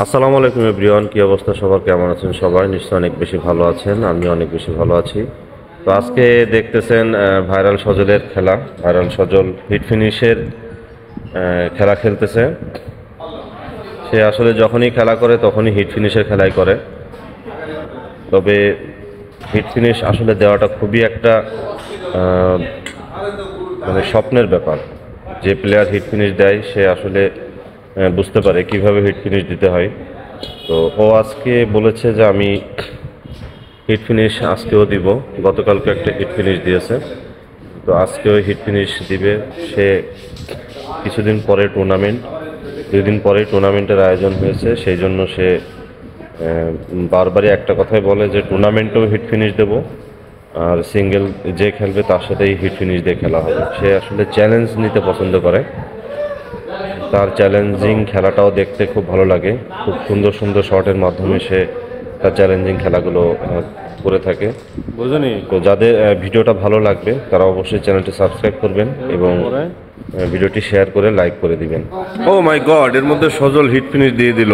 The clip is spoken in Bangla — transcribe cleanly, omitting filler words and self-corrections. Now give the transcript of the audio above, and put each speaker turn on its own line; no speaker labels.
আসসালামু আলাইকুম এভরিওয়ান, কি অবস্থা সবার, কেমন আছেন সবাই? নিশ্চয়ই অনেক বেশি ভালো আছেন, আমি অনেক বেশি ভালো আছি। তো আজকে দেখতেছেন ভাইরাল সজলের খেলা। ভাইরাল সজল হিট ফিনিশের খেলা খেলতেছে। সে আসলে যখনই খেলা করে তখনই হিট ফিনিশের খেলাই করে। তবে হিট ফিনিশ আসলে দেওয়াটা খুবই একটা মানে স্বপ্নের ব্যাপার। যে প্লেয়ার হিট ফিনিশ দেয় সে আসলে বুঝতে পারে কিভাবে হিট ফিনিশ দিতে হয়। তো ও আজকে বলেছে যে আমি হিট ফিনিশ আজকেও দিব। গতকালকে একটা হিট ফিনিশ দিয়েছে, তো আজকেও হিট ফিনিশ দিবে সে। কিছুদিন পরে টুর্নামেন্ট, 2 দিন পরে টুর্নামেন্টের আয়োজন হয়েছে, সেই জন্য সে বারবারই একটা কথাই বলে যে টুর্নামেন্টেও হিট ফিনিশ দেব, আর সিঙ্গেল যে খেলবে তার সাথেই হিট ফিনিশ দিয়ে খেলা হবে। সে আসলে চ্যালেঞ্জ নিতে পছন্দ করে, তার চ্যালেঞ্জিং খেলাটাও দেখতে খুব ভালো লাগে। খুব সুন্দর সুন্দর শটের মাধ্যমে সে তার চ্যালেঞ্জিং খেলাগুলো করে থাকে, বুঝলি? তো যাদের ভিডিওটা ভালো লাগবে তারা অবশ্যই চ্যানেলটি সাবস্ক্রাইব করবেন এবং ভিডিওটি শেয়ার করে লাইক করে দিবেন। ও মাই গড, এর মধ্যে সজল হিট ফিনিশ দিয়ে দিল।